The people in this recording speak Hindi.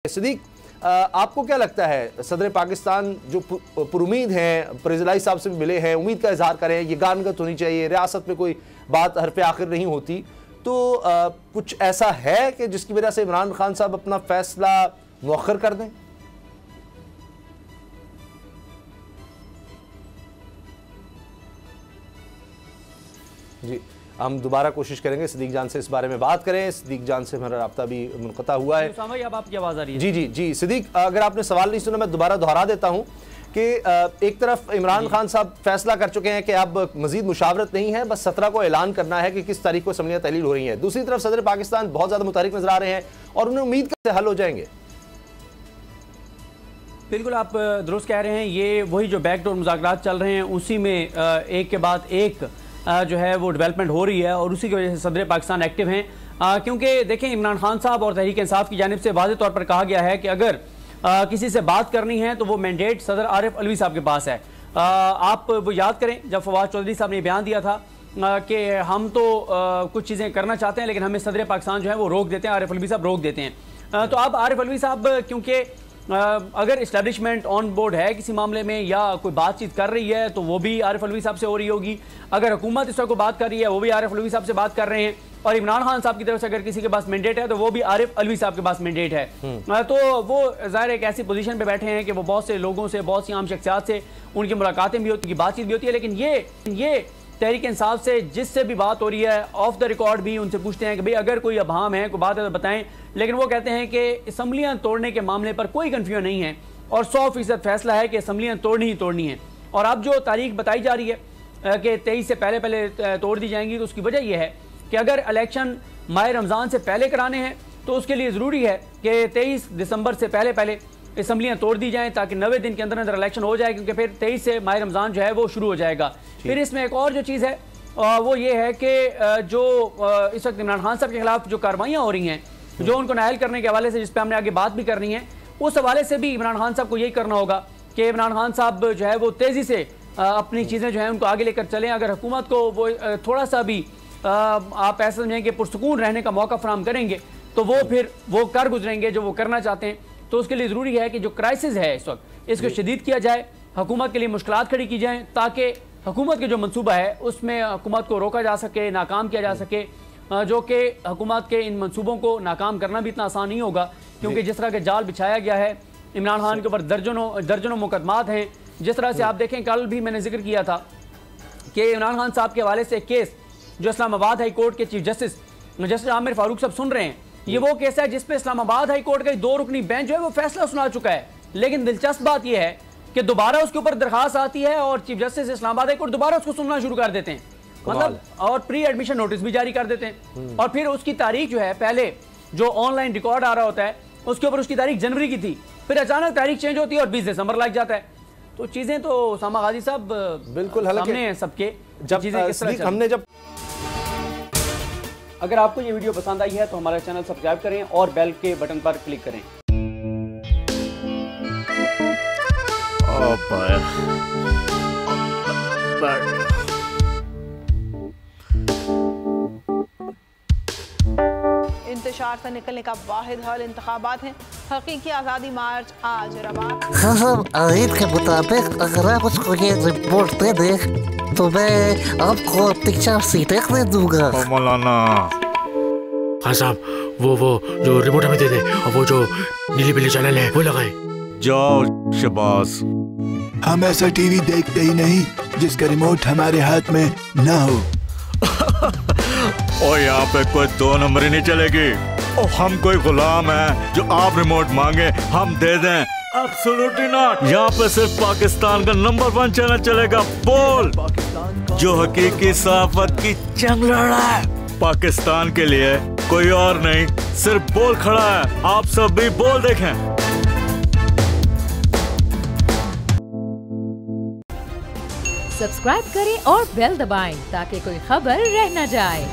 सिद्दीक, आपको क्या लगता है सदर पाकिस्तान जो पुरुमीद हैं, परवेज़ साहब से भी मिले हैं, उम्मीद का इजहार करें, ये गानगत होनी चाहिए, रियासत में कोई बात हरफ आखिर नहीं होती, तो कुछ ऐसा है कि जिसकी वजह से इमरान खान साहब अपना फैसला मुअख्खर कर दें? जी, हम दोबारा कोशिश करेंगे सिद्दीक जान से इस बारे में बात करें। सिद्दीक जान से हमारा राब्ता भी मुनक़ता हुआ है। अब आपकी आवाज़ आ रही है? जी जी जी सिद्दीक, अगर आपने सवाल नहीं सुना मैं दोबारा दोहरा देता हूँ कि एक तरफ इमरान खान साहब फैसला कर चुके हैं कि अब मजीद मुशावरत नहीं है, बस 17 को ऐलान करना है कि किस तारीख को असम्बलियाँ तहलील हो रही हैं। दूसरी तरफ सदर पाकिस्तान बहुत ज़्यादा मुतहरिक नजर आ रहे हैं और उन्हें उम्मीद कैसे हल हो जाएंगे? बिल्कुल आप दुरुस्त कह रहे हैं, ये वही जो बैकडोर मुज़ाकरात चल रहे हैं उसी में एक के बाद एक जो है वो डेवलपमेंट हो रही है और उसी की वजह से सदर पाकिस्तान एक्टिव हैं। क्योंकि देखें, इमरान खान साहब और तहरीक इंसाफ की जानिब से वाज़ेह तौर पर कहा गया है कि अगर किसी से बात करनी है तो वो मैंडेट सदर आरिफ अलवी साहब के पास है। आप वो याद करें जब फवाद चौधरी साहब ने बयान दिया था कि हम तो कुछ चीज़ें करना चाहते हैं लेकिन हमें सदर पाकिस्तान जो है वो रोक देते हैं, आरिफ अलवी साहब रोक देते हैं। तो अब आरिफ अलवी साहब क्योंकि अगर इस्टेब्लिशमेंट ऑन बोर्ड है किसी मामले में या कोई बातचीत कर रही है तो वो भी आरिफ अलवी साहब से हो रही होगी, अगर हुकूमत इस वक्त बात कर रही है वो भी आरिफ अलवी साहब से बात कर रहे हैं, और इमरान खान साहब की तरफ से अगर किसी के पास मैंडेट है तो वो भी आरिफ अलवी साहब के पास मैंडेट है। तो वो ज़ाहिर एक ऐसी पोजीशन पे बैठे हैं कि वो बहुत से लोगों से, बहुत सी आम शख्सियात से उनकी मुलाकातें भी होती, उनकी बातचीत भी होती है, लेकिन ये तहरीक इंसाफ से जिससे भी बात हो रही है ऑफ द रिकॉर्ड भी उनसे पूछते हैं कि भाई अगर कोई अभाम है, कोई बात है तो बताएं, लेकिन वो कहते हैं कि असम्बलियाँ तोड़ने के मामले पर कोई कन्फ्यूजन नहीं है और 100% फैसला है कि असम्बलियाँ तोड़नी ही तोड़नी है। और अब जो तारीख बताई जा रही है कि 23 से पहले तोड़ दी जाएंगी, तो उसकी वजह यह है कि अगर इलेक्शन माह रमज़ान से पहले कराने हैं तो उसके लिए ज़रूरी है कि 23 दिसंबर से पहले असम्बलियाँ तोड़ दी जाएं ताकि 90 दिन के अंदर इलेक्शन हो जाए, क्योंकि फिर 23 से माह रमज़ान जो है वो शुरू हो जाएगा। फिर इसमें एक और जो चीज़ है वो ये है कि जो इस वक्त इमरान खान साहब के खिलाफ जो कार्रवाइयाँ हो रही हैं, जो उनको नायल करने के हवाले से, जिस पर हमने आगे बात भी करनी है, उस हवाले से भी इमरान खान साहब को यही करना होगा कि इमरान खान साहब जो है वो तेज़ी से अपनी चीज़ें जो है उनको आगे लेकर चलें। अगर हुकूमत को वो थोड़ा सा भी आप ऐसा समझें कि पुरसुकून रहने का मौका फराहम करेंगे तो वो फिर वो कर गुजरेंगे जो वो करना चाहते हैं। तो उसके लिए ज़रूरी है कि जो क्राइसिस है इस वक्त इसको शदीद किया जाए, हुकूमत के लिए मुश्किलात खड़ी की जाएँ ताकि हुकूमत के जो मनसूबा है उसमें हुकूमत को रोका जा सके, नाकाम किया जा सके, जो कि हुकूमत के इन मनसूबों को नाकाम करना भी इतना आसान नहीं होगा, क्योंकि जिस तरह के जाल बिछाया गया है इमरान खान के ऊपर दर्जनों मुकदमात हैं। जिस तरह से आप देखें, कल भी मैंने जिक्र किया था कि इमरान खान साहब के हवाले से एक केस जो इस्लामाबाद हाई कोर्ट के चीफ जस्टिस आमिर फारूक साहब सुन रहे हैं, ये वो केस है जिसपे इस्लामाबाद हाई कोर्ट का 2 रुकनी बेंच जो है वो फैसला सुना चुका है। लेकिन दिलचस्प बात यह है कि दोबारा उसके ऊपर दरखास्त आती है और chief justice Islamabad high court दोबारा उसको सुनना शुरू कर देते हैं, मतलब और प्री एडमिशन नोटिस भी जारी कर देते हैं। और फिर उसकी तारीख जो है, पहले जो ऑनलाइन रिकॉर्ड आ रहा होता है उसके ऊपर उसकी तारीख जनवरी की थी, फिर अचानक तारीख चेंज होती है और 20 दिसंबर लग जाता है। तो चीजें तो उसामा गाजी साहब बिल्कुल सामने हैं सबके, जब चीजें किस तरह हमने जब अगर आपको ये वीडियो पसंद आई है तो हमारा चैनल सब्सक्राइब करें और बेल के बटन पर क्लिक करें। इंतशार से निकलने का वाहिद हल इंतखाबात हैं। हकीकी आज़ादी मार्च आज रवा। हम आईन के मुताबिक अगर आप उसको ये रिपोर्ट दे दें तो मैं आपको अपनी 4 सीटें दे दूंगा। मौलाना खान साहब, वो जो रिपोर्ट हमें दे दे और वो जो नीली पीली चैनल है वो लगाए। जाओ शबाज, हम ऐसा टीवी देखते ही नहीं जिसका रिमोट हमारे हाथ में ना हो। और यहाँ पे कोई 2 नंबरी नहीं चलेगी। और हम कोई गुलाम है जो आप रिमोट मांगे हम दे दें? Absolutely not. यहाँ पे सिर्फ पाकिस्तान का नंबर 1 चैनल चलेगा, बोल, जो हकीकी सहाफत की जंग लड़ रहा है पाकिस्तान के लिए, कोई और नहीं, सिर्फ बोल खड़ा है। आप सब भी बोल देखें। सब्सक्राइब करें और बेल दबाएं ताकि कोई खबर रह न जाए।